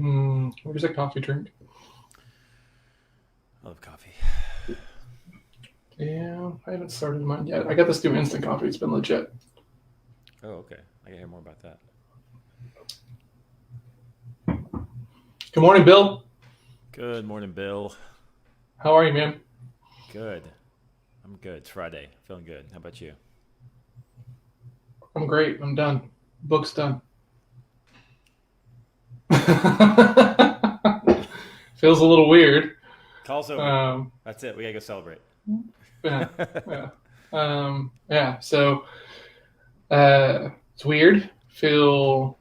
What is a coffee drink? I love coffee. Yeah, I haven't started mine yet. I got this new instant coffee. It's been legit. Oh, okay. I can hear more about that. Good morning, Bill. Good morning, Bill. How are you, man? Good. I'm good. It's Friday. Feeling good. How about you? I'm great. I'm done. Book's done. Feels a little weird. Call's over. Um, That's it. We gotta go celebrate. yeah, yeah, yeah. So it's weird. Feel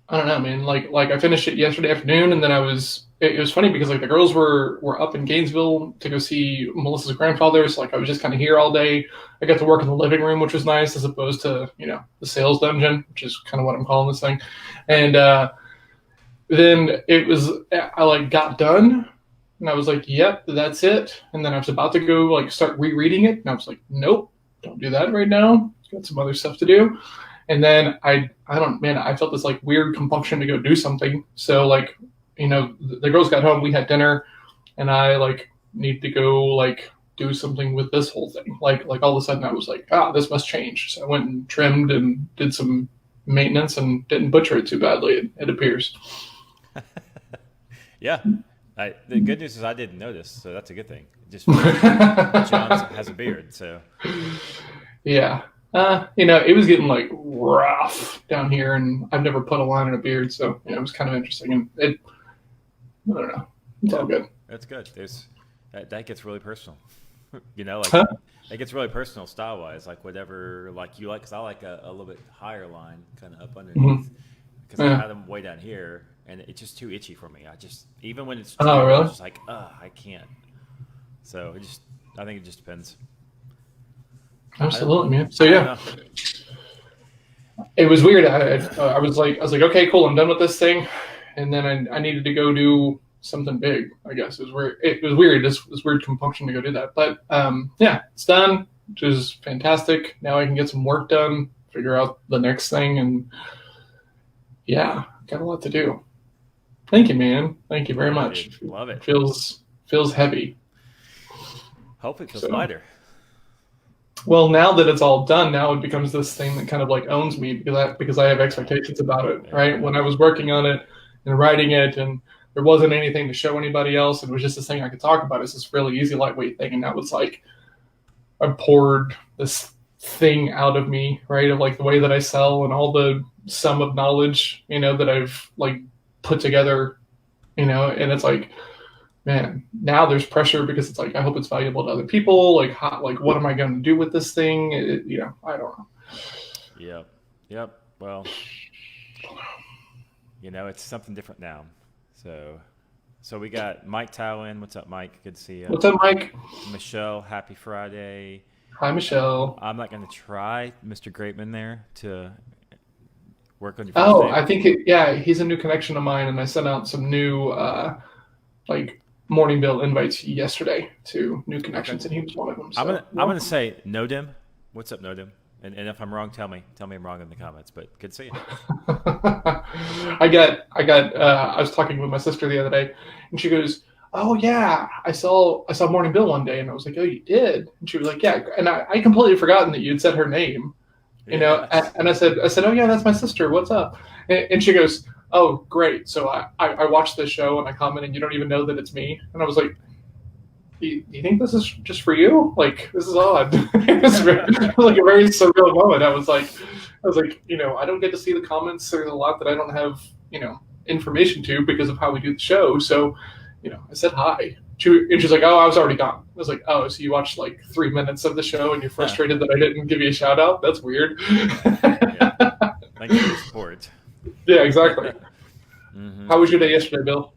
I don't know, man. Like I finished it yesterday afternoon, and then It was funny because like the girls were up in Gainesville to go see Melissa's grandfather. So like I was just kind of here all day. I got to work in the living room, which was nice, as opposed to the sales dungeon, which is kind of what I'm calling this thing. And then I like got done, and I was like, "Yep, that's it." And then I was about to go like start rereading it, and I was like, "Nope, don't do that right now. Got some other stuff to do." And then I don't man, I felt this like weird compunction to go do something. So like the girls got home, we had dinner, and I like need to go like do something with this whole thing. Like all of a sudden I was like, this must change. So I went and trimmed and did some maintenance and didn't butcher it too badly. It appears. Yeah. The good news is I didn't notice, so that's a good thing. Just John has a beard, so Yeah. It was getting like rough down here, and I've never put a line in a beard, so it was kind of interesting. And I don't know, it's all good. that's good. That gets really personal. Like Huh? it gets really personal style wise, like whatever like you like. Because I like a little bit higher line, kind of up hmm underneath, because I Yeah. had them way down here, and it's just too itchy for me. I just even when it's Oh, trimmed, I'm really? just like, I can't. So I think it just depends. I don't, Absolutely, man. So I don't yeah, know. it was weird. I was like, okay, cool, I'm done with this thing, and then I needed to go do something big. I guess it was weird. It was weird. This weird compunction to go do that, but yeah, it's done, which is fantastic. Now I can get some work done, figure out the next thing, and yeah, got a lot to do. Thank you, man. Thank you very Love it, much. dude. Love it. Feels heavy. Hope it feels So lighter. well, now that it's all done, now it becomes this thing that kind of like owns me because I have expectations about it, right? Yeah. When I was working on it and writing it, and there wasn't anything to show anybody else, it was just this thing I could talk about. It's this really easy, lightweight thing, and now it's like I poured this thing out of me, right? Of like the way that I sell and all the sum of knowledge, that I've like put together, and it's like man, now there's pressure because it's like I hope it's valuable to other people. Like what am I going to do with this thing? I don't know. Yep. Yep. Well, it's something different now. So, so we got Mike Towin. What's up, Mike? Good to see you. What's up, Mike? Michelle, happy Friday. Hi, Michelle. I'm not going to try Mr. Greatman there to work on your first Oh, name. I think yeah, he's a new connection of mine, and I sent out some new like morning bill invites yesterday to new Okay. connections, and he was one of them. I'm So gonna I'm gonna welcome. say Nodim. What's up, Nodim? And if I'm wrong, tell me I'm wrong in the comments. But good to see you. I was talking with my sister the other day, and she goes, "Oh yeah, I saw Morning Bill one day," and I was like, "Oh, you did?" And she was like, "Yeah," and I completely forgotten that you'd said her name, Yes. and I said, "Oh yeah, that's my sister. What's up?" And she goes, "Oh great." So I watched this show and I commented, "You don't even know that it's me," and I was like, do you think this is just for you? Like, this is odd. It was like a very surreal moment. I was like, I don't get to see the comments. There's a lot that I don't have, information to because of how we do the show. So, I said hi. And she's like, oh, I was already gone. I was like, oh, so you watched like 3 minutes of the show and you're frustrated that I didn't give you a shout out? That's weird. Yeah. Thank you for the support. Yeah, exactly. hmm How was your day yesterday, Bill?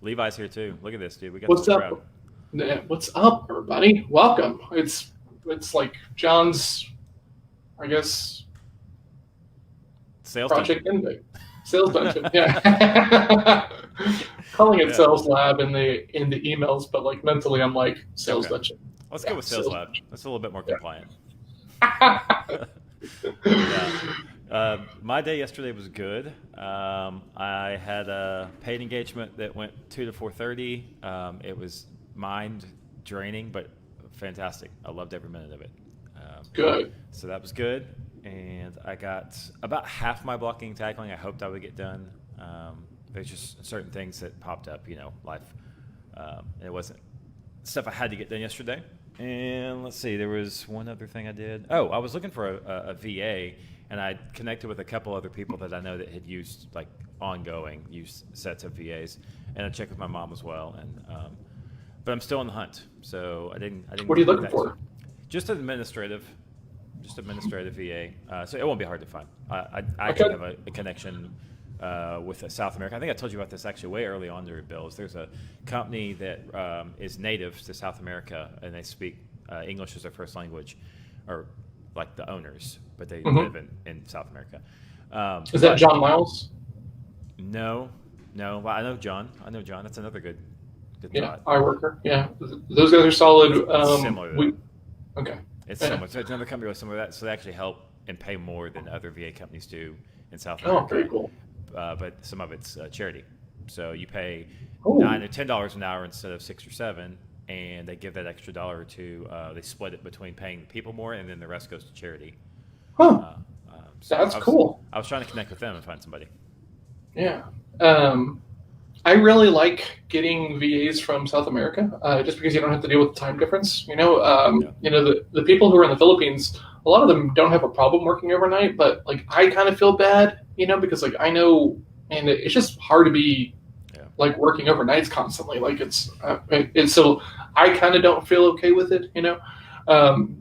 Levi's here too. Look at this, dude. We got the What's whole crowd. up? Yeah, what's up, everybody? Welcome. It's like John's, I guess, Sales dungeon. Project Invite. Sales Dungeon. Yeah. Calling it Yeah. Sales Lab in the emails, but like mentally I'm like Sales Okay. Dungeon. Let's go Yeah, with Sales Sales Lab. That's a little bit more Dungeon. compliant. Yeah. Yeah. My day yesterday was good. I had a paid engagement that went 2 to 4:30. It was mind draining, but fantastic. I loved every minute of it. Um, Good. so that was good, and I got about half my blocking and tackling. I hoped I would get done. There's just certain things that popped up, life. And it wasn't stuff I had to get done yesterday. And let's see, there was one other thing I did. Oh, I was looking for a VA, and I connected with a couple other people that I know that had used like ongoing use sets of VAs, and I checked with my mom as well. And but I'm still on the hunt, so I didn't What are you get looking that. for? Just administrative VA. So it won't be hard to find. I Okay. actually have a connection with South America. I think I told you about this actually way early on during Bills. There's a company that is native to South America, and they speak English as their first language, or like the owners, but they Hmm. live in South America. Is that But John Miles? no, no, well, I know John. I know John. That's another good Yeah, thought. iWorker. Yeah, those guys are solid. It's similar We though. okay. It's Yeah. similar. So it's another company with similar to that. So they actually help and pay more than other VA companies do in South Oh, very America. cool. But some of it's charity. So you pay Oh, $9 or $10 an hour instead of 6 or 7, and they give that extra dollar or two. They split it between paying people more, and then the rest goes to charity. huh. Uh, so That's cool. I was trying to connect with them and find somebody. Yeah. Um, I really like getting VAs from South America, just because you don't have to deal with the time difference. Yeah, The people who are in the Philippines, a lot of them don't have a problem working overnight, but like I kind of feel bad, because like I know, and it's just hard to be yeah, like working overnights constantly. Like it's so I kind of don't feel okay with it,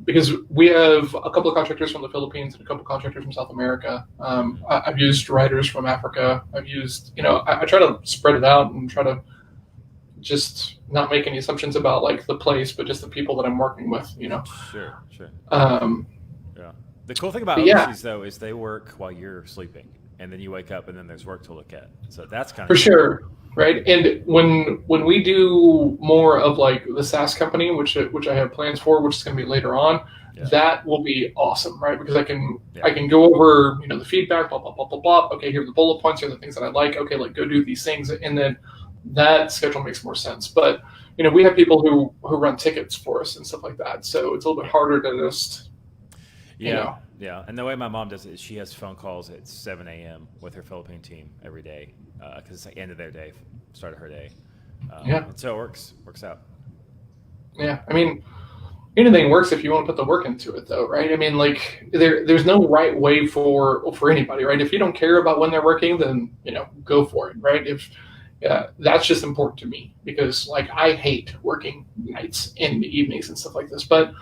because we have a couple of contractors from the Philippines and a couple of contractors from South America. hmm I've used writers from Africa. I've used, I try to spread it out and try to just not make any assumptions about like the place, but just the people that I'm working with. sure, sure. Um, Yeah. The cool thing about but yeah, overseas though is they work while you're sleeping, and then you wake up, and then there's work to look at. So that's kind of for cool. sure. Right. And when we do more of like the SaaS company, which I have plans for, which is going to be later on, Yeah, that will be awesome, right? Because I can yeah, I can go over the feedback, blah blah blah blah blah. Okay, here are the bullet points. Here are the things that I like. Okay, like go do these things, and then that schedule makes more sense. But we have people who run tickets for us and stuff like that, so it's a little bit yeah. harder to just you Yeah, know. yeah. And the way my mom does it is she has phone calls at 7 a.m. with her Philippine team every day because it's like end of their day, start of her day. Yeah, And so it works out. yeah. I mean, anything works if you want to put the work into it, though, right? I mean, like there's no right way for anybody, right? If you don't care about when they're working, then go for it, right? If that's just important to me because like I hate working nights and evenings and stuff like this, but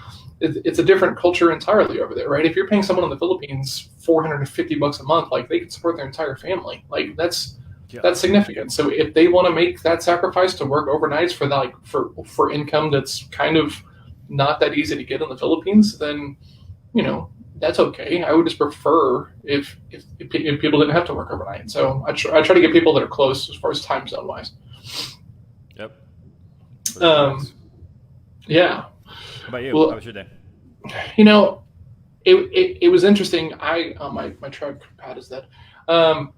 it's a different culture entirely over there, right? If you're paying someone in the Philippines $450 a month, like they can support their entire family, like Yeah, that's significant. So if they want to make that sacrifice to work overnights for that, like for income that's kind of not that easy to get in the Philippines, then that's okay. I would just prefer if people didn't have to work overnight. So I try to get people that are close as far as time zone wise. yep. Whatever Um, works. yeah. How about you? How Well, was your day? you know, it was interesting. My truck pad is dead. Um,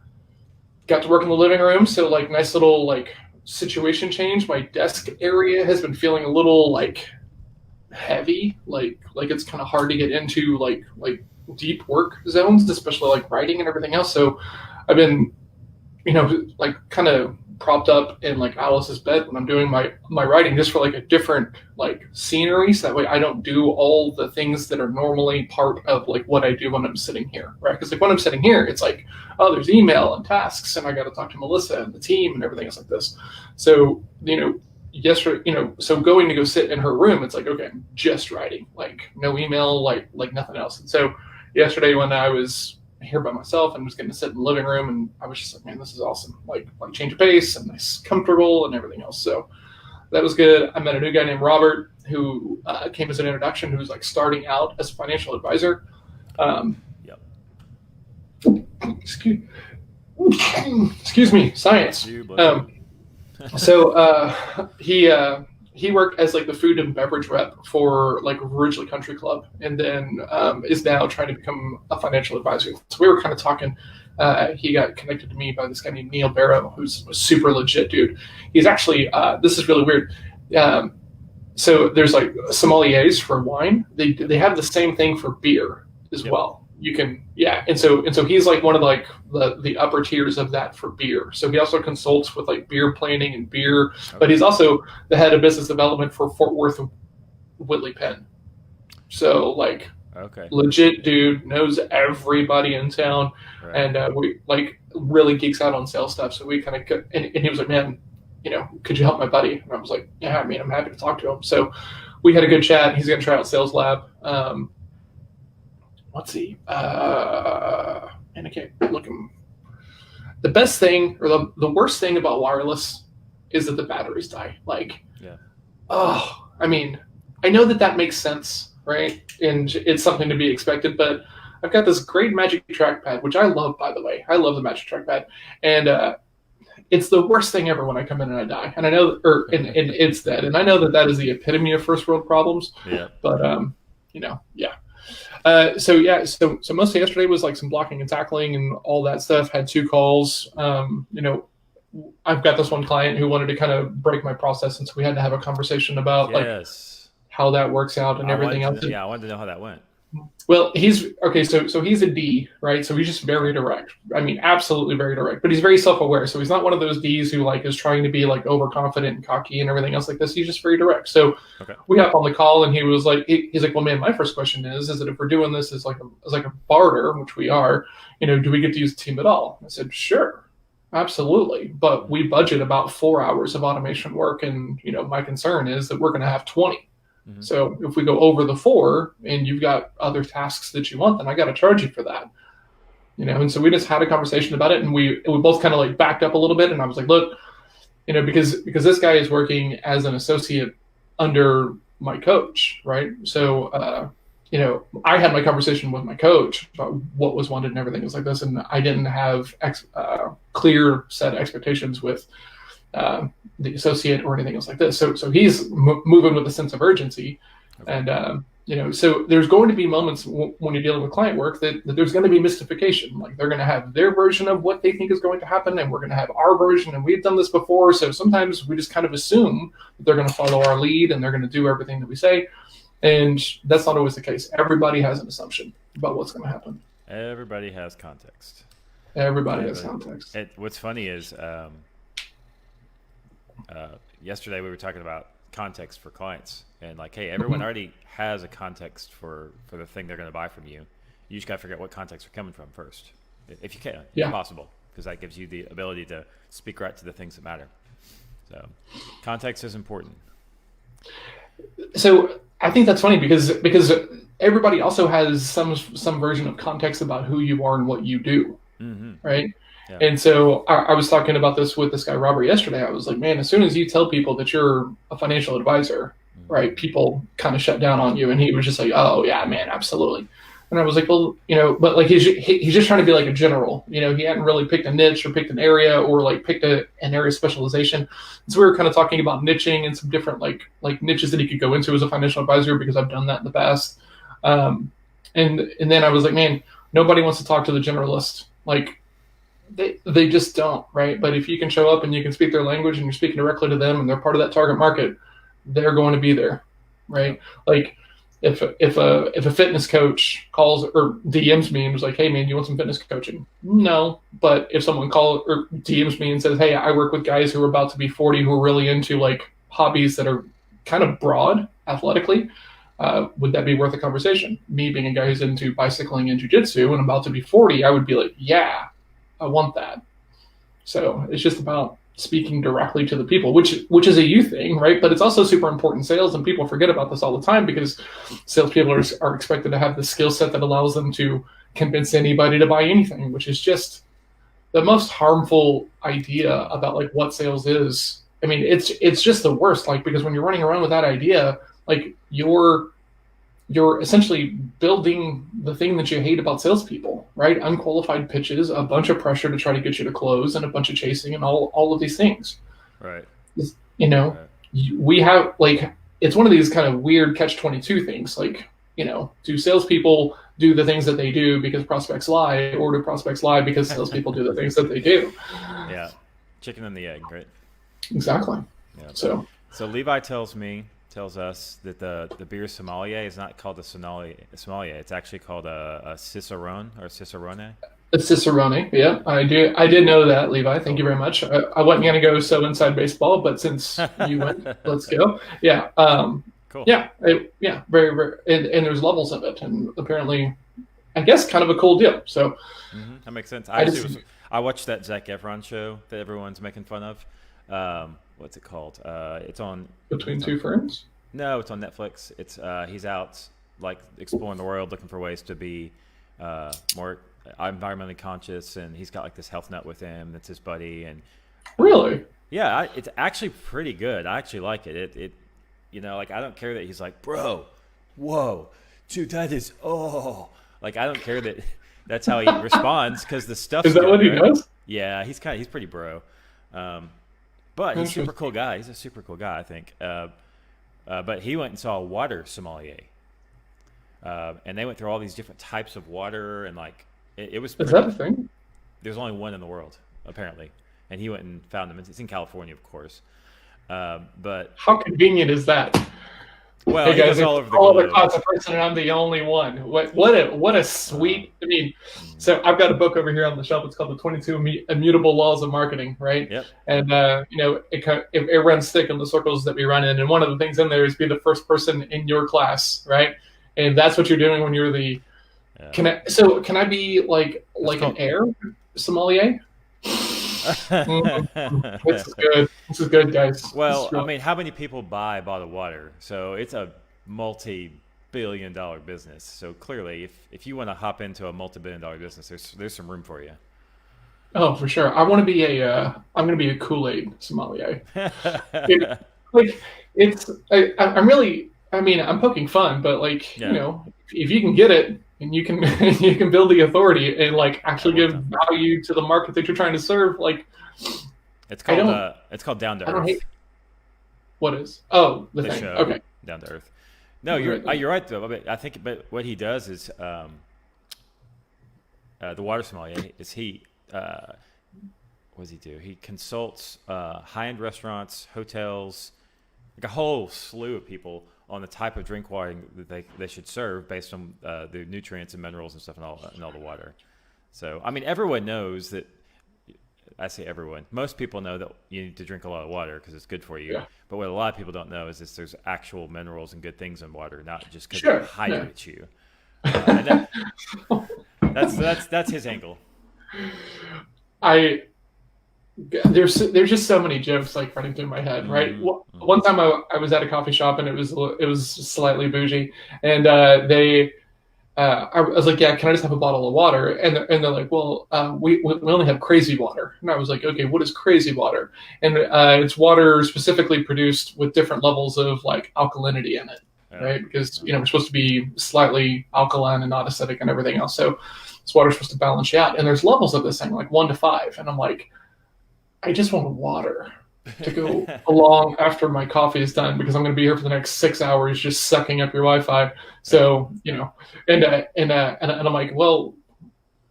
got to work in the living room, so like nice little like situation change. My desk area has been feeling a little like heavy, like it's kind of hard to get into like deep work zones, especially like writing and everything else. So I've been like kind of propped up in like Alice's bed when I'm doing my writing, just for like a different like scenery, so that way I don't do all the things that are normally part of like what I do when I'm sitting here, right? Because like when I'm sitting here, it's like, oh, there's email and tasks, and I got to talk to Melissa and the team and everything else like this. So yesterday, so going to go sit in her room, it's like, okay, I'm just writing, like no email, like nothing else. And so yesterday when I was here by myself and was getting to sit in the living room, and I was just like, man, this is awesome. Like change of pace and nice, comfortable, and everything else. So that was good. I met a new guy named Robert who came as an introduction, who's like starting out as a financial advisor. Um, Yep. excuse, excuse me, Bless science. you. Bless you. So he he worked as like the food and beverage rep for like Ridgely Country Club, and then is now trying to become a financial advisor. So we were kind of talking. He got connected to me by this guy named Neil Barrow, who's a super legit dude. He's actually this is really weird. Um, so there's like sommeliers for wine. They have the same thing for beer as Yep. well. You can yeah, and so he's like one of like the upper tiers of that for beer. So he also consults with like beer planning and beer, but Okay. he's also the head of business development for Fort Worth Whitley Penn. So like Okay. legit dude knows everybody in town, Right. and we like really geeks out on sales stuff. So we kind of and he was like, man, could you help my buddy? And I was like, yeah, I mean, I'm happy to talk to him. So we had a good chat. He's going to try out Sales Lab. Let's see. And I can't look him. The best thing or the worst thing about wireless is that the batteries die. Like, Yeah. oh, I mean, I know that makes sense, right? And it's something to be expected, but I've got this great Magic Trackpad, which I love, by the way. I love the Magic Trackpad. And it's the worst thing ever when I come in and I die. And I know, and it's dead. And I know that is the epitome of first world problems. Yeah. But, yeah. So mostly yesterday was like some blocking and tackling and all that stuff. Had 2 calls. I've got this one client who wanted to kind of break my process, and so we had to have a conversation about like Yes. how that works out and everything else. Yeah, I wanted to know how that went. Well, he's okay. So he's a D, right? So he's just very direct. I mean, absolutely very direct. But he's very self-aware. So he's not one of those Ds who like is trying to be like overconfident and cocky and everything else like this. He's just very direct. So Okay. we hop on the call, and he was like, he's like, well, man, my first question is that if we're doing this as like a barter, which we are, do we get to use the team at all? I said, sure, absolutely, but we budget about 4 hours of automation work, and my concern is that we're going to have 20. Mm-hmm. So if we go over the 4 and you've got other tasks that you want, then I got to charge you for that. And so we just had a conversation about it, and we both kind of like backed up a little bit. And I was like, look, because this guy is working as an associate under my coach, right? So, I had my conversation with my coach about what was wanted and everything was like this. And I didn't have clear set expectations with the associate or anything else like this. So he's moving with a sense of urgency. Okay. And, so there's going to be moments when you're dealing with client work that there's going to be mystification. Like they're going to have their version of what they think is going to happen, and we're going to have our version, and we've done this before. So sometimes we just kind of assume that they're going to follow our lead and they're going to do everything that we say. And that's not always the case. Everybody has an assumption about what's going to happen. Everybody has context. Everybody has context. What's funny is yesterday we were talking about context for clients, and like, hey, everyone already has a context for the thing they're going to buy from you. You just got to figure out what context they're coming from first, if you can, if possible, because that gives you the ability to speak right to the things that matter. So context is important. So I think that's funny because everybody also has some version of context about who you are and what you do, right? Yeah. And so I was talking about this with this guy Robert yesterday. I was like, man, as soon as you tell people that you're a financial advisor, right, people kind of shut down on you. And he was just like, oh yeah, man, absolutely. And I was like, well, but like he's just trying to be like a general. He hadn't really picked a niche or picked an area or like picked an area of specialization. So we were kind of talking about niching and some different like niches that he could go into as a financial advisor, because I've done that in the past. And then I was like, man, nobody wants to talk to the generalist. Like they just don't, right? But if you can show up and you can speak their language and you're speaking directly to them and they're part of that target market, they're going to be there, right? Like if a fitness coach calls or DMs me and was like, hey man, you want some fitness coaching? No. But if someone calls or DMs me and says, hey, I work with guys who are about to be 40 who are really into like hobbies that are kind of broad athletically, would that be worth a conversation? Me being a guy who's into bicycling and jiu-jitsu and about to be 40, I would be like, yeah, I want that. So it's just about speaking directly to the people, which is a you thing, right? But it's also super important in sales, and people forget about this all the time because salespeople are expected to have the skill set that allows them to convince anybody to buy anything, which is just the most harmful idea about like what sales is. I mean, it's just the worst, like, because when you're running around with that idea, like you're essentially building the thing that you hate about salespeople, right? Unqualified pitches, a bunch of pressure to try to get you to close, and a bunch of chasing, and all of these things. Right. Right. we have like it's one of these kind of weird catch-22 things. Like, do salespeople do the things that they do because prospects lie, or do prospects lie because salespeople do the things that they do? Yeah, chicken and the egg, right? Exactly. Yeah. So So Levi tells us that the beer sommelier is not called a sommelier. It's actually called a cicerone or cicerone. it's Cicerone. Yeah, I do. I did know that, Levi. Thank you Cool. very much. I wasn't gonna go so inside baseball, but since you went, let's go. Yeah. Cool. Yeah. Yeah. Very, very. And there's levels of it, and apparently, I guess, kind of a cool deal. So That makes sense. I just I watched that Zac Efron show that everyone's making fun of. What's it called? between It's on two ferns. no, it's on Netflix. It's he's out like exploring the world, looking for ways to be more environmentally conscious, and he's got like this health nut with him. That's his buddy, and Really? yeah, it's actually pretty good. I actually like it. Like I don't care that he's like, bro, whoa, dude, that is like I don't care that that's how he responds because the stuff's Is that what good, he right? does? Yeah, he's pretty bro, um, but he's super cool guy. He's a super cool guy, I think. But he went and saw a water sommelier, and they went through all these different types of water, and like it was Is that a pretty. thing? There's only one in the world apparently, and he went and found them. It's in California, of course. But How convenient is that? well, Hey he guys, goes there's all over the all other globe. class of person, and I'm the only one. What a Uh, sweet. I mean, mm, so I've got a book over here on the shelf. It's called the 22 Immutable Laws of Marketing, right? yep. And it runs thick in the circles that we run in. And one of the things in there is be the first person in your class, right? And that's what you're doing when you're the. Yeah. Can I be like That's an called. air sommelier? This is good. This is good, guys. This is Well, I real. mean, how many people buy bottled water? So it's a multi-billion-dollar business. So clearly, if you want to hop into a multi-billion-dollar business, there's some room for you. Oh, for sure. I want to be a. I'm going to be a Kool-Aid sommelier. It, like I'm really. I mean, I'm poking fun, but like Yeah, if you can get it and you can you can build the authority and like I actually want give them. value to the market that you're trying to serve, like I don't It's called Down to I don't hate Earth. what is. Oh, the The thing. show Okay. Down to Earth. No, Right then. you're right though. But what he does is the water sommelier is what does he do? He consults high-end restaurants, hotels, like a whole slew of people on the type of drink water that they should serve based on the nutrients and minerals and stuff and all the water. So I mean, everyone knows that. I say everyone. Most people know that you need to drink a lot of water because it's good for you. Yeah. But what a lot of people don't know is there's actual minerals and good things in water, not just because it Sure. Yeah. hydrates you. And that's his angle. I there's just so many jokes like running through my head, right? Mm-hmm. One time I was at a coffee shop and it was slightly bougie, and I was like, yeah, can I just have a bottle of water? And they're like, well, we only have crazy water. And I was like, okay, what is crazy water? And it's water specifically produced with different levels of like alkalinity in it, Yeah. right? Because Yeah. we're supposed to be slightly alkaline and not acidic and everything else. So this water's supposed to balance you out. And there's levels of this thing, like 1 to 5. And I'm like, I just want water to go along after my coffee is done because I'm going to be here for the next 6 hours just sucking up your Wi-Fi. Yeah. So and I'm like, well,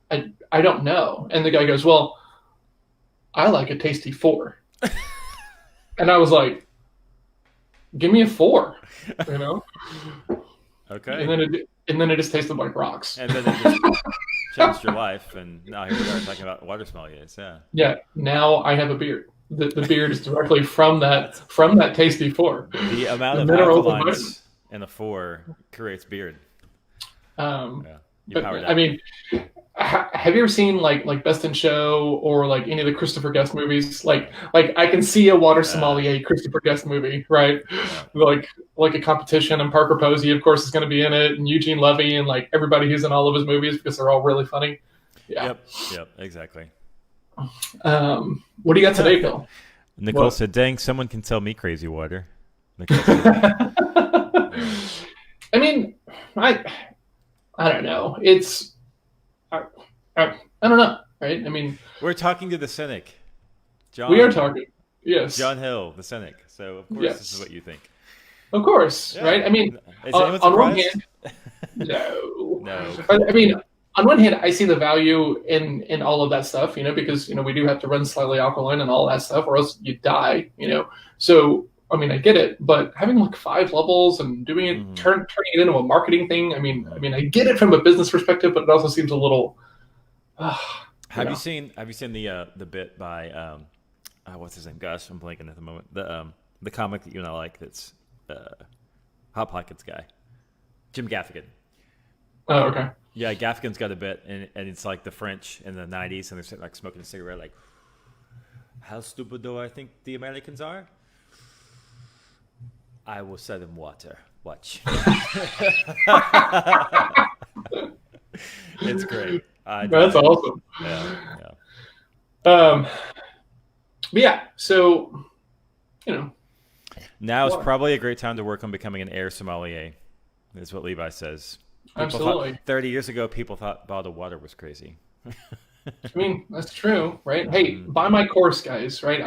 I don't know. And the guy goes, well, I like a tasty 4. And I was like, give me a 4, you know. And Okay. then it just tasted like rocks. And then it just changed your life, and now here we are talking about water sommeliers. Yeah. Yeah. Now I have a beard. The beard is directly from that tasty 4. The amount The of minerals and vitamins. alkalines in the four creates beard. Um, Yeah. You but powered I up. mean, have you ever seen like Best in Show or like any of the Christopher Guest movies? Like I can see a water Uh, sommelier Christopher Guest movie, right? yeah. Like a competition, and Parker Posey, of course, is going to be in it, and Eugene Levy, and like everybody who's in all of his movies because they're all really funny. Yeah. Yep. Yep. Exactly. What do you got today, Phil? Nicole What? said, "Dang, someone can tell me crazy water." Nicole said, yeah. I mean, I I don't know. I, I don't know, right? I mean, We're talking to the cynic, we are John. talking. Yes. John Hill, the cynic. So of course this is Yes. what you think. Of course, Yeah. right? I mean, Is anyone on one surprised? hand, no. No, come I on. mean, on one hand, I see the value in all of that stuff, because we do have to run slightly alkaline and all that stuff, or else you die. So I mean, I get it, but having like 5 levels and doing it, Hmm. turning it into a marketing thing. I mean, I Hmm. mean, I get it from a business perspective, but it also seems a little, uh, you Have you know. seen the bit by what's his name? Gosh, I'm blanking at the moment. The comic that you and I like that's Hot Pockets guy, Jim Gaffigan. Oh, okay. Yeah, Gaffigan's got a bit, and it's like the French in the '90s, and they're sitting like smoking a cigarette, like, how stupid do I think the Americans are? I will set them water. Watch. It's great. That's awesome. Yeah, yeah. Um, but yeah, so you know, Now is water. probably a great time to work on becoming an air sommelier. Is what Levi says. People thought Absolutely. 30 years ago, people thought bottled water was crazy. I mean, that's true, right? Hey, Hmm. buy my course, guys. Right?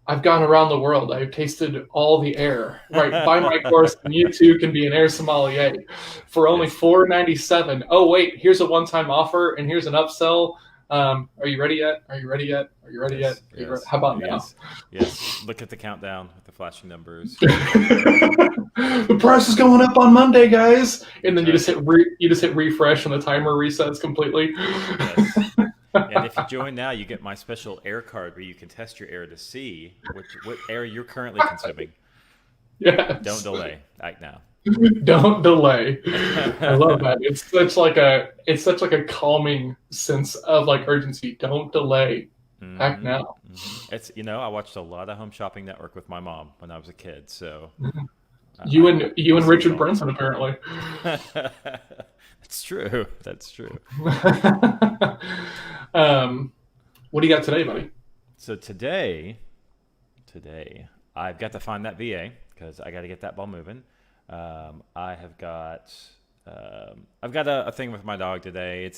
I've gone around the world. I've tasted all the air. Right? Buy my course, and you too can be an air sommelier for only Yes, $4.97. Oh wait, here's a one-time offer, and here's an upsell. Are you ready yet? Are you ready yet? Are you ready yet? yes, Are you ready? yes, How about now? yes, yes. Look at the countdown with the flashing numbers. The price is going up on Monday, guys. And That's then you just right. hit refresh, and the timer resets completely. Yes. And if you join now, you get my special air card where you can test your air to see what air you're currently consuming. Don't Yes. delay. Act now. Don't delay. I love that. It's such like a calming sense of like urgency. Don't delay. Act Hmm. now. Hmm. I watched a lot of Home Shopping Network with my mom when I was a kid, so You I, and you I've and seen it Richard all. Branson apparently. That's true. That's true. um, what do you got today, buddy? So today I've got to find that VA because I got to get that ball moving. I have got I've got a thing with my dog today.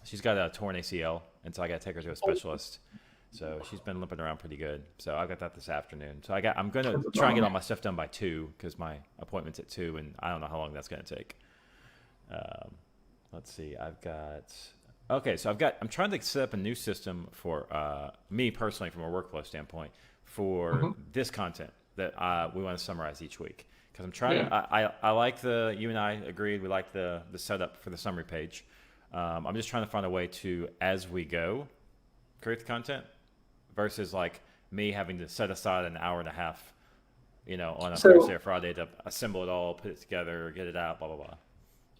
She's got a torn ACL, and so I got to take her to a specialist. So she's been limping around pretty good. So I got that this afternoon. So I'm gonna That's a try and get bummer. all my stuff done by 2 because my appointment's at 2, and I don't know how long that's gonna take. Um, let's see. I'm trying to set up a new system for me personally from a workflow standpoint for Mhm. this content that we want to summarize each week. Because I'm trying Yeah. to, I like you and I agreed, we like the setup for the summary page. I'm just trying to find a way to, as we go, create the content versus like me having to set aside an hour and a half, on a Thursday So or Friday to assemble it all, put it together, get it out, blah, blah, blah.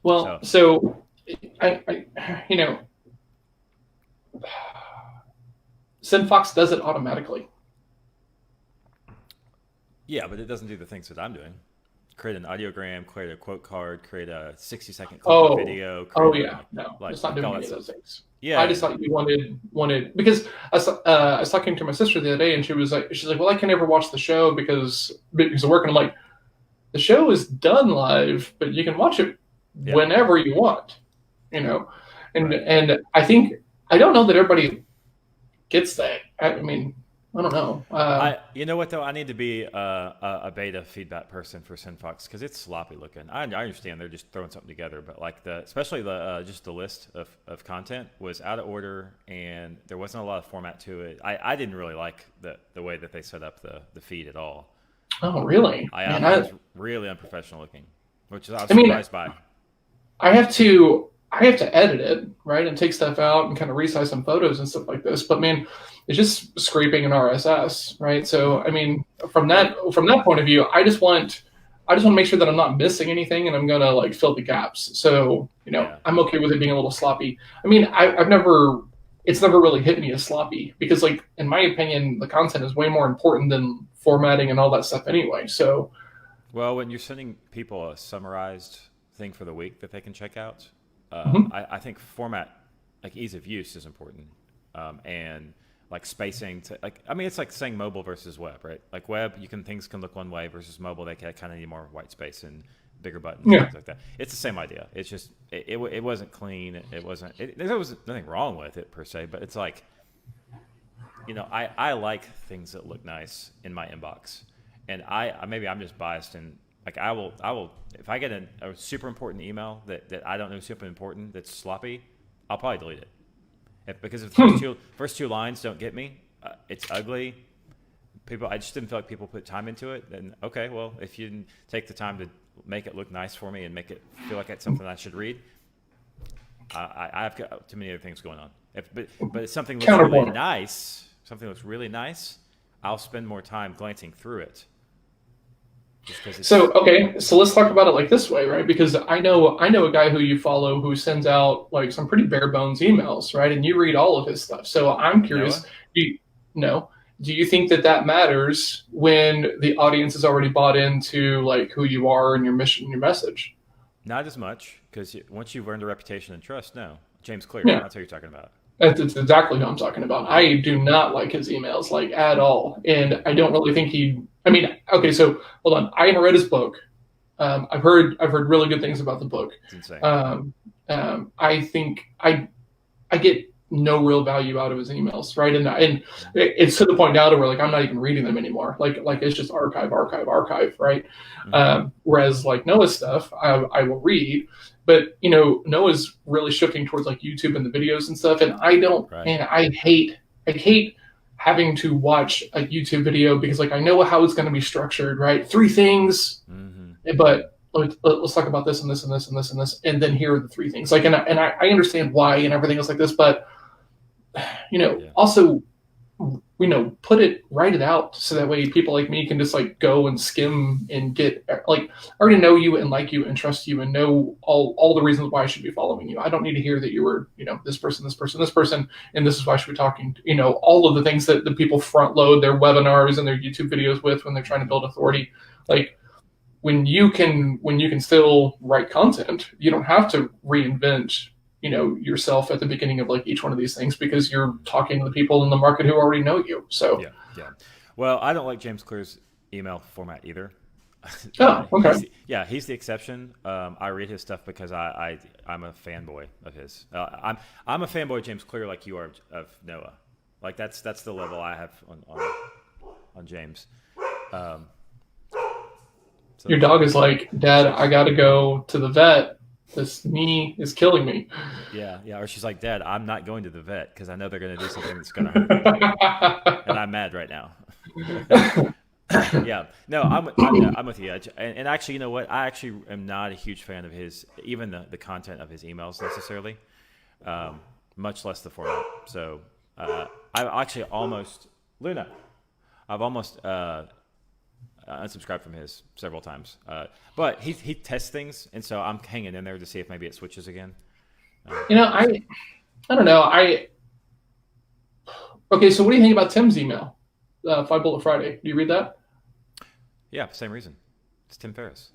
well, So, so I SendFox does it automatically. yeah, but it doesn't do the things that I'm doing. Create an audiogram, create a quote card, create a 60-second clip of Oh, video, oh create a yeah, no, it's not like all doing that any of stuff. those things. I Yeah, just thought you wanted because I was talking to my sister the other day, and she's like, well, I can never watch the show because of work, and I'm like, the show is done live, but you can watch it yeah, whenever you want, you know, and right. and I don't know that everybody gets that. I mean, I don't know. You know what though? I need to be a beta feedback person for SendFox because it's sloppy looking. I understand they're just throwing something together, but like especially the just the list of content was out of order and there wasn't a lot of format to it. I didn't really like the way that they set up the feed at all. Oh, really? I Man, thought it was really unprofessional looking, which I was I mean, surprised by. I have to edit it, right, and take stuff out and kind of resize some photos and stuff like this. But man, it's just scraping an RSS, right? Hmm. So I mean, from Well, that point of view, I just want to make sure that I'm not missing anything, and I'm gonna like fill the gaps. So yeah. I'm okay with it being a little sloppy. I mean, it's never really hit me as sloppy because like in my opinion, the content is way more important than formatting and all that stuff anyway. So Well, when you're sending people a summarized thing for the week that they can check out, mhm. I think format, like ease of use, is important, and like spacing to like. I mean, it's like saying mobile versus web, right? Like web, things can look one way versus mobile, they kind of need more white space and bigger buttons and Yeah. things like that. It's the same idea. It's just it wasn't clean. It wasn't. There was nothing wrong with it per se, but it's like I like things that look nice in my inbox, and maybe I'm just biased, and like I will if I get a super important email that I don't know is super important that's sloppy, I'll probably delete it. Because if the first two lines don't get me, it's ugly. I just didn't feel like people put time into it. Then okay, well, if you didn't take the time to make it look nice for me and make it feel like it's something I should read, I have got too many other things going on. But if something looks really Counterpoint. nice, I'll spend more time glancing through it. Just because it's So okay, so let's talk about it like this way, right? Because I know a guy who you follow who sends out like some pretty bare bones emails, right? And you read all of his stuff. So I'm curious, Noah. no, do you think that that matters when the audience has already bought into like who you are and your mission, and your message? Not as much because once you've earned a reputation and trust, no. James Clear, Yeah, that's what you're talking about. that's exactly what I'm talking about. I do not like his emails like at all, and I don't really think he. I mean, okay, so hold on. I haven't read his book. I've heard really good things about the book. It's insane. I think I get no real value out of his emails, right? And it's to the point now to where like I'm not even reading them anymore. Like it's just archive, archive, archive, right? Mm-hmm. Whereas like Noah's stuff, I will read, but you know Noah's really shifting towards like YouTube and the videos and stuff, and I don't, Right. and I hate having to watch a YouTube video because like I know how it's going to be structured, right? Three things, Mm-hmm. but let's talk about this and this and this and this and this, and then here are the three things. Like, and I understand why and everything else like this, but Yeah. also, put it, write it out so that way people like me can just like go and skim and get like, I already know you and like you and trust you and know all the reasons why I should be following you. I don't need to hear that you were, this person, this person, this person, and this is why I should be talking, all of the things that the people front load their webinars and their YouTube videos with when they're trying to build authority. Like, when you can still write content, you don't have to reinvent yourself at the beginning of like each one of these things because you're talking to the people in the market who already know you. So Yeah. Yeah. Well, I don't like James Clear's email format either. oh, okay. He's the exception. I read his stuff because I'm a fanboy of his. I'm a fanboy of James Clear like you are of Noah. Like that's the level I have on James. Um, Your so dog is like, Dad, I gotta go to the vet. This knee is killing me. yeah. Or she's like, Dad, I'm not going to the vet because I know they're going to do something that's going to hurt me, and I'm mad right now. Yeah, no, I'm with you. And actually, you know what? I actually am not a huge fan of his, even the content of his emails necessarily, much less the format. So I've actually almost Luna. I've almost unsubscribed from his several times. But he tests things, and so I'm hanging in there to see if maybe it switches again. I don't know. Okay. So what do you think about Tim's email? Five Bullet Friday. Do you read that? Yeah, same reason. It's Tim Ferriss.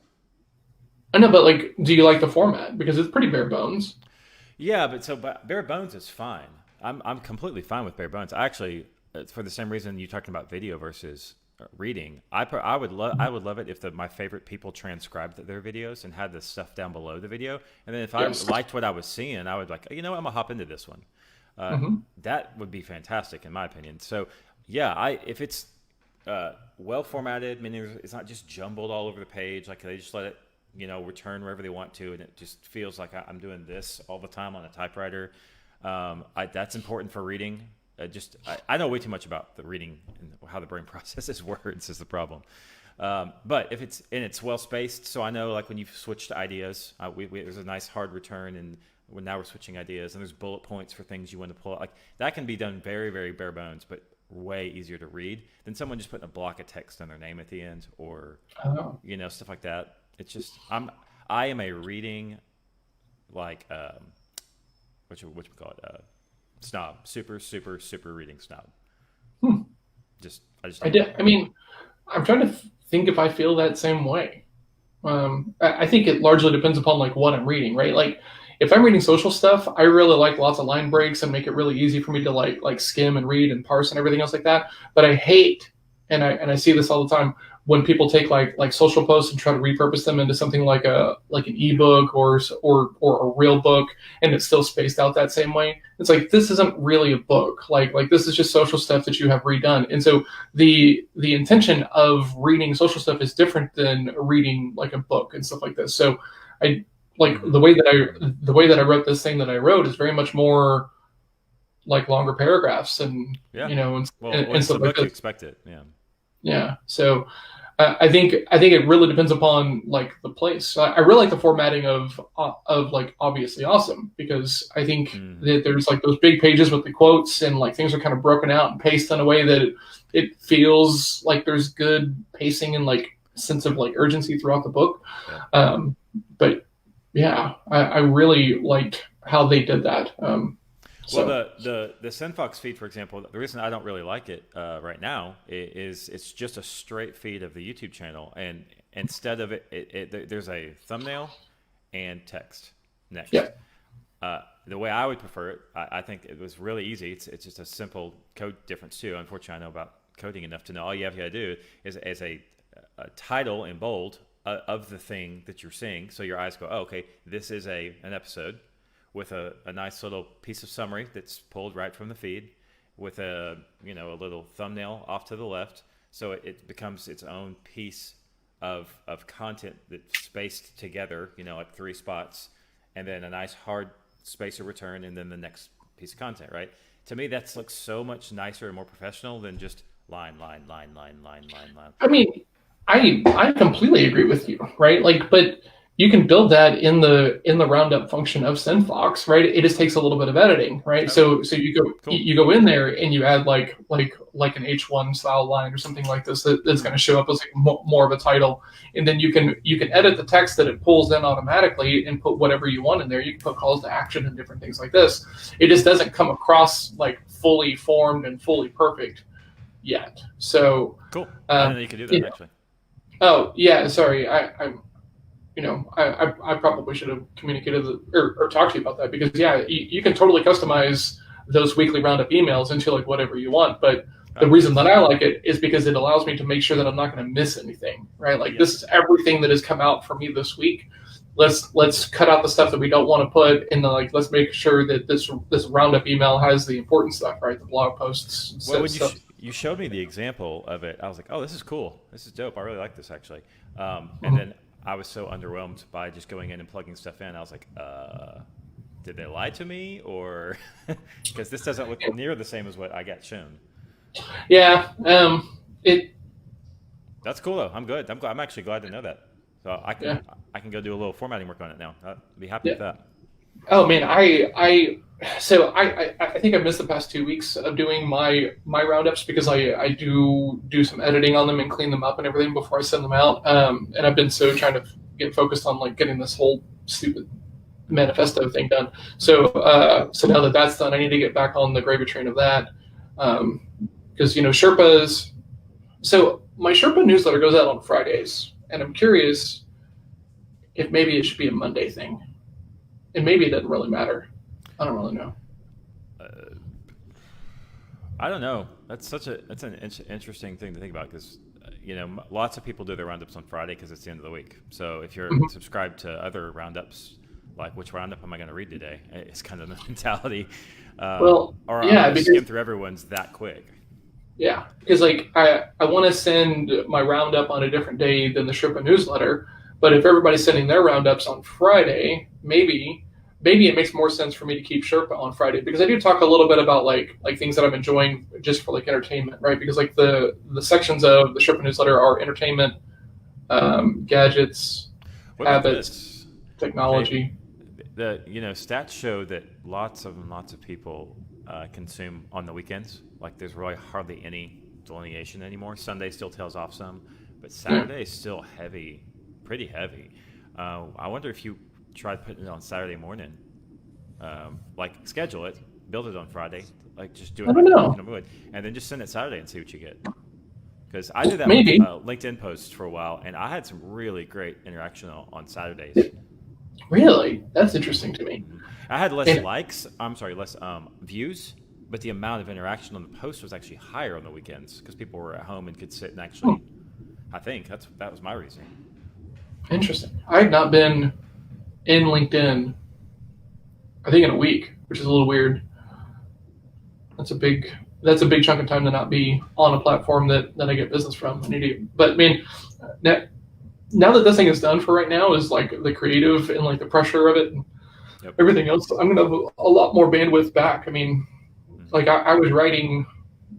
I know, but like, do you like the format because it's pretty bare bones? Yeah, but bare bones is fine. I'm completely fine with bare bones. I actually, it's for the same reason you're talking about video versus reading. I would love it if my favorite people transcribed their videos and had the stuff down below the video. And then if I Yes. liked what I was seeing, I would like, you know what, I'm gonna hop into this one. Uh, Hmm. that would be fantastic in my opinion. So yeah, if it's well formatted, meaning it's not just jumbled all over the page, like they just let it return wherever they want to, and it just feels like I'm doing this all the time on a typewriter. That's important for reading. I know way too much about the reading and how the brain processes words is the problem. But if it's well spaced, so I know like when you've switched ideas, there's a nice hard return, and now we're switching ideas, and there's bullet points for things you want to pull out. Like that can be done very very bare bones, but way easier to read than someone just putting a block of text on their name at the end or Oh. stuff like that. It's just I am a reading like what you call it snob, super super super reading snob. Hmm. I just I don't. did. I mean, I'm trying to think if I feel that same way. I think it largely depends upon like what I'm reading, right? Like if I'm reading social stuff, I really like lots of line breaks and make it really easy for me to like skim and read and parse and everything else like that. But I hate, and I see this all the time, when people take like social posts and try to repurpose them into something like an ebook or a real book, and it's still spaced out that same way, it's like this isn't really a book. Like this is just social stuff that you have redone. And so the intention of reading social stuff is different than reading like a book and stuff like this. So I like Mm-hmm. the way that I wrote this thing that I wrote is very much more like longer paragraphs and Yeah. Well, when and it's a stuff like book, you this. expect it. Yeah. Yeah. So I think it really depends upon like the place. I really like the formatting of like obviously awesome, because I think Mm-hmm. that there's like those big pages with the quotes, and like things are kind of broken out and paced in a way that it feels like there's good pacing and like sense of like urgency throughout the book. Yeah. But yeah, I really liked how they did that. Well, So the SendFox feed, for example, the reason I don't really like it right now is it's just a straight feed of the YouTube channel, and instead of there's a thumbnail and text yeah, next. The way I would prefer it, I think it was really easy. It's just a simple code difference too. Unfortunately, I know about coding enough to know all you have to do is a title in bold of the thing that you're seeing, so your eyes go, oh, okay, this is an episode with a nice little piece of summary that's pulled right from the feed, with a little thumbnail off to the left, so it becomes its own piece of content that's spaced together, like three spots, and then a nice hard spacer return, and then the next piece of content, right? To me, that's looks so much nicer and more professional than just line, line, line, line, line, line, line. I mean, I completely agree with you, right? Like, but you can build that in the roundup function of SendFox, right? It just takes a little bit of editing, right? Okay, So cool. you go in there and you add like an H1 style line or something like this that's going Mm-hmm. to show up as like more of a title, and then you can edit the text that it pulls in automatically and put whatever you want in there. You can put calls to action and different things like this. It just doesn't come across like fully formed and fully perfect yet. So Cool. I didn't um, know you could do you that know, actually. oh yeah, sorry. I probably should have communicated or talked to you about that, because yeah, you can totally customize those weekly roundup emails into like whatever you want. But the Oh, reason that nice. I like it is because it allows me to make sure that I'm not going to miss anything, right? Like Yep. this is everything that has come out for me this week. Let's cut out the stuff that we don't want to put, and like let's make sure that this roundup email has the important stuff, right? The blog posts, Well, when stuff. you showed me the example of it, I was like, oh, this is cool. This is dope. I really like this actually. And Mhm. then I was so underwhelmed by just going in and plugging stuff in. I was like, did they lie to me, or because this doesn't look near the same as what I got shown. Yeah, it That's cool though. I'm good. I'm actually glad to know that. So yeah. I can go do a little formatting work on it now. I'd be happy with Yeah. that. Oh man, I think I missed the past 2 weeks of doing my roundups, because I do some editing on them and clean them up and everything before I send them out. And I've been so trying to get focused on like getting this whole stupid manifesto thing done. Hmm. So now that that's done, I need to get back on the gravy train of that. Because Sherpas. So my Sherpa newsletter goes out on Fridays, and I'm curious if maybe it should be a Monday thing, and maybe it doesn't really matter. I don't really know. Uh, I don't know. That's an interesting thing to think about because lots of people do their roundups on Friday because it's the end of the week. So if you're Mhm. subscribed to other roundups, like which roundup am I going to read today? It's kind of the mentality, Well, or I'm yeah, going to skim because through everyone's that quick. like I want to send my roundup on a different day than the Sherpa newsletter, but if everybody's sending their roundups on Friday, maybe it makes more sense for me to keep Sherpa on Friday, because I do talk a little bit about like things that I'm enjoying just for like entertainment, right? Because like the sections of the Sherpa newsletter are entertainment, gadgets, What about habits, this? Okay, technology. the stats show that lots of people consume on the weekends. Like there's really hardly any delineation anymore. Sunday still tails off some, but Yeah. Saturday is still heavy, pretty heavy. I wonder if you tried putting it on Saturday morning, like schedule it, build it on Friday, like just do I it don't like a week know. in a mood, and then just send it Saturday and see what you get. Because I did that with Maybe. LinkedIn posts for a while, and I had some really great interaction on Saturdays. Really, that's interesting to me. Mhm. I had less And likes. I'm sorry, less views, but the amount of interaction on the post was actually higher on the weekends because people were at home and could sit and hmm, actually I think that was my reasoning. Interesting. I have not been in LinkedIn, I think, in a week, which is a little weird. That's a big that's a big chunk of time to not be on a platform that I get business from. I need to, but I mean, now, now that this thing is done for right now, is like the creative and like the pressure of it and Yep. everything else. I'm gonna have a lot more bandwidth back. I mean, Mm-hmm. like I was writing,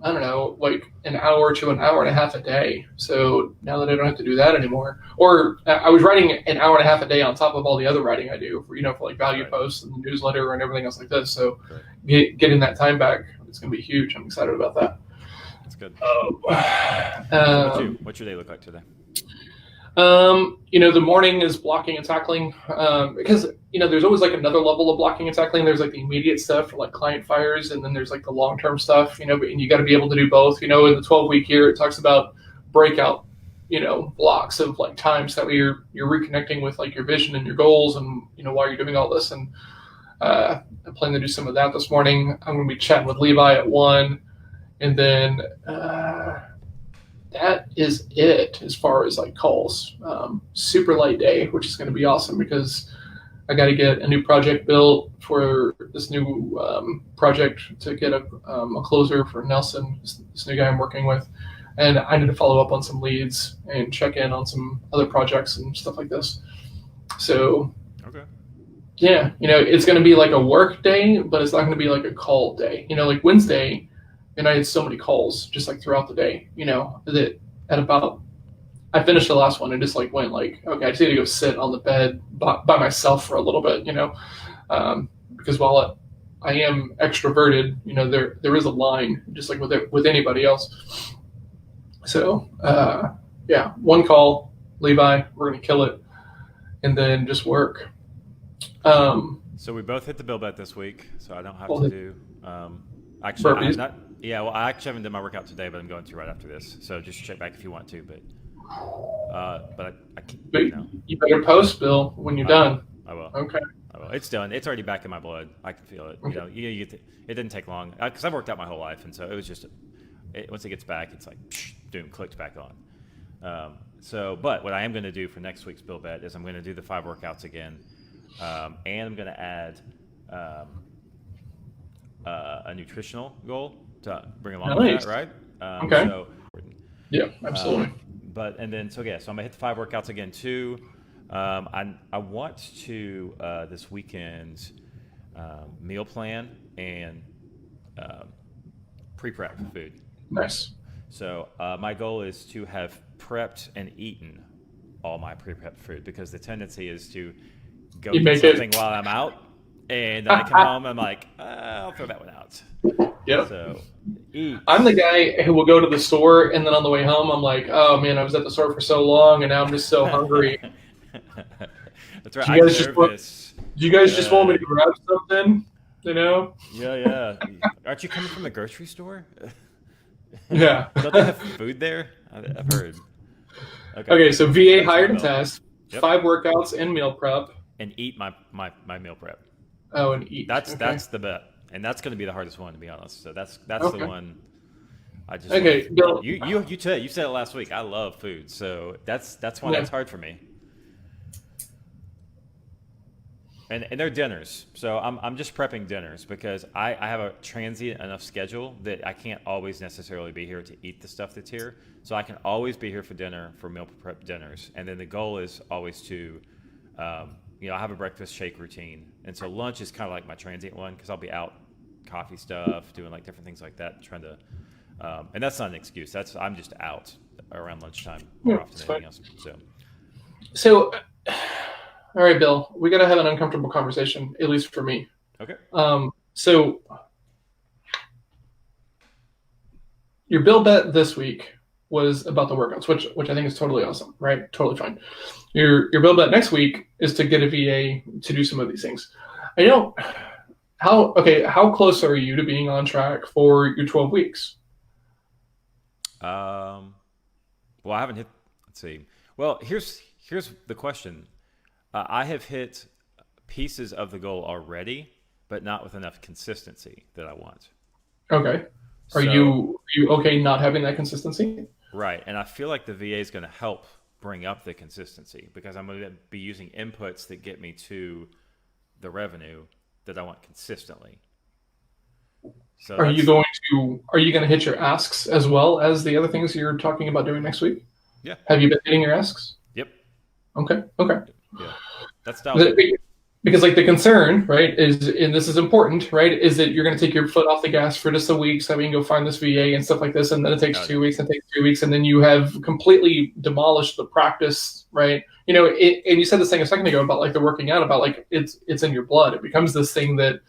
I don't know, like an hour to an hour and a half a day. So now that I don't have to do that anymore, or I was writing an hour and a half a day on top of all the other writing I do, for like value Right. posts and the newsletter and everything else like this. So Right. getting that time back, it's going to be huge. I'm excited about that. That's good. So Um, what's your day look like today? the morning is blocking and tackling, because there's always like another level of blocking and tackling. There's like the immediate stuff for like client fires, and then there's like the long term stuff. And you got to be able to do both. In the 12-week year, it talks about breakout, blocks of like times that you're reconnecting with like your vision and your goals, and why you're doing all this. And I plan to do some of that this morning. I'm going to be chatting with Levi at 1, and then. That is it as far as like calls. Super light day, which is going to be awesome because I got to get a new project built for this new project to get a closer for Nelson, this new guy I'm working with. And I need to follow up on some leads and check in on some other projects and stuff like this. So, Okay. yeah, it's going to be like a work day, but it's not going to be like a call day. Like Wednesday, and I had so many calls just like throughout the day, that at about, I finished the last one and just like went like, okay, I just need to go sit on the bed by myself for a little bit, because while I am extroverted, there is a line just like with anybody else. So, yeah, one call, Levi, we're going to kill it, and then just work. So we both hit the bill bet this week, so I don't have Well, to the do. Actually, I'm burpees. not. Yeah, well, I actually haven't done my workout today, but I'm going to right after this. So just check back if you want to. But I can't, But you better post, Bill, when you're I will. done. I will. Okay. I will. It's done. It's already back in my blood. I can feel it. Okay. It didn't take long because I've worked out my whole life, and so it was just. Once it gets back, it's like doom, clicked back on. But what I am going to do for next week's bill bet is I'm going to do the 5 workouts again, and I'm going to add a nutritional goal to bring along with Nice. that, right? Okay. So, Yeah, absolutely. so I'm gonna hit the 5 workouts again too. I want to this weekend meal plan and pre-prep food. Nice. So my goal is to have prepped and eaten all my pre-prepped food because the tendency is to go You eat make something it. while I'm out, and then I come home and I'm like, I'll throw that one out. Yep. So eat. I'm the guy who will go to the store and then on the way home, I'm like, oh man, I was at the store for so long and now I'm just so hungry. That's right. Do I you guys just deserve want, this. do you guys just want Uh, me to grab something? You know? yeah, yeah. Aren't you coming from the grocery store? Yeah. Don't they have food there? I've heard. Okay. Okay, so VA That's my hired and bill. test, Yep. 5 workouts and meal prep. And eat my meal prep. Oh, and eat. That's Okay. the bet, and that's going to be the hardest one to be honest. So that's the Okay. one. I just Okay, love. Bill. You said it last week. I love food, so that's why Yeah. that's hard for me. And they're dinners, so I'm just prepping dinners because I have a transient enough schedule that I can't always necessarily be here to eat the stuff that's here. So I can always be here for dinner for meal prep dinners, and then the goal is always to, I have a breakfast shake routine, and so lunch is kind of like my transient one because I'll be out, coffee stuff, doing like different things like that, trying to, and that's not an excuse. I'm just out around lunchtime Yeah, more often it's than fine. anything else. So So, all right, Bill, we got to have an uncomfortable conversation, at least for me. okay, So your bill bet this week was about the workouts, which I think is totally awesome, right? Totally fine. Your bill bet next week is to get a VA to do some of these things. I know how close are you to being on track for your 12 weeks? well, I haven't hit. Let's see. Well, here's the question. I have hit pieces of the goal already, but not with enough consistency that I want. Okay. Are So you okay not having that consistency? Right. And I feel like the VA is going to help bring up the consistency because I'm going to be using inputs that get me to the revenue that I want consistently. So that's, Are you going to hit your asks as well as the other things you're talking about doing next week? yeah. Have you been hitting your asks? Yep. Okay. Okay. Yeah. That's dialed in. Because like the concern, right, is, and this is important, right, is that you're going to take your foot off the gas for just a week, so you can go find this VA and stuff like this, and then it takes Oh, two no. weeks, and it takes 3 weeks, and then you have completely demolished the practice, right? And you said this thing a second ago about like the working out, about like it's in your blood. It becomes this thing that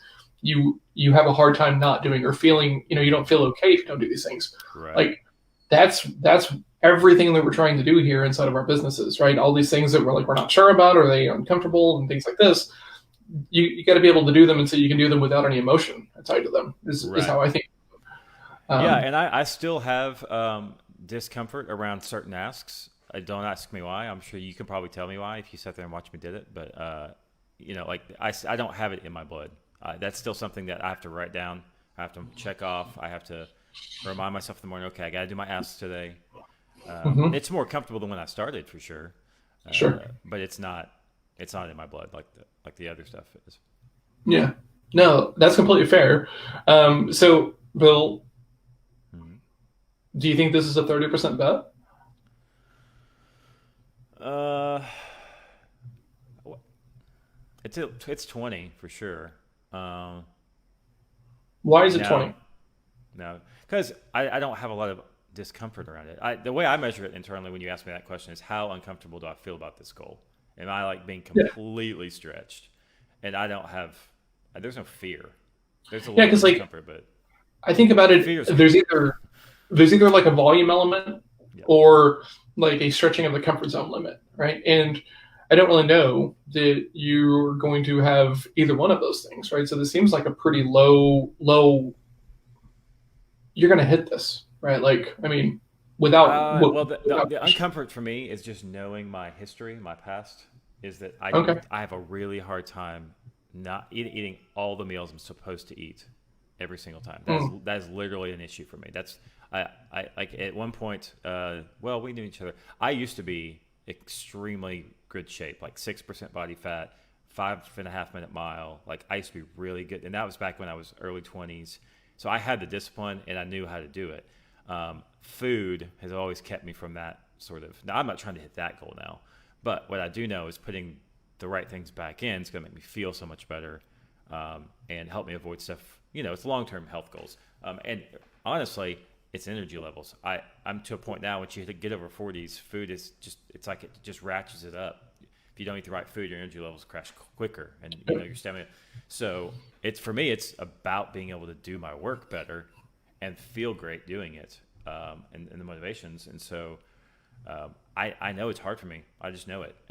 you have a hard time not doing or feeling. You don't feel okay if you don't do these things. Right. Like that's everything that we're trying to do here inside of our businesses, right? All these things that we're not sure about, or they uncomfortable and things like this. You got to be able to do them, and so you can do them without any emotion tied to them. Is Right. how I think. Yeah. Um, And I still have discomfort around certain asks. Don't ask me why. I'm sure you can probably tell me why if you sat there and watched me did it. But, like I don't have it in my blood. That's still something that I have to write down. I have to check off. I have to remind myself in the morning, okay, I got to do my asks today. mhm, It's more comfortable than when I started for sure, sure. but it's not in my blood like the other stuff is. Yeah. No, that's completely fair. So, Bill, Hmm. do you think this is a 30% bet? Uh, it's 20 for sure. Um, Why is it no, 20? no, because I don't have a lot of discomfort around it. The way I measure it internally when you ask me that question is how uncomfortable do I feel about this goal? Am I like being Yeah. completely stretched? And I don't have. There's no fear. There's a Yeah, little because like discomfort, but I think about it, fear is there's good. either like a volume element Yeah. or like a stretching of the comfort zone limit, right? And I don't really know that you're going to have either one of those things, right? So this seems like a pretty low. You're going to hit this, right? Like, I mean, Well, the question. uncomfort for me is just knowing my history, my past, is that Okay. I have a really hard time not eating all the meals I'm supposed to eat every single time. Mm, That is literally an issue for me. I like at one point. Well, we knew each other. I used to be extremely good shape, like 6% body fat, 5.5 minute mile. Like I used to be really good, and that was back when I was early 20s. So I had the discipline and I knew how to do it. Food has always kept me from that sort of. Now I'm not trying to hit that goal now, but what I do know is putting the right things back in is going to make me feel so much better and help me avoid stuff. It's long-term health goals. And honestly, it's energy levels. I'm to a point now once you get over 40s, food is it's like it just ratchets it up. If you don't eat the right food, your energy levels crash quicker, and your stamina. So it's for me, it's about being able to do my work better and feel great doing it, and the motivations. And so I know it's hard for me. I just know it, and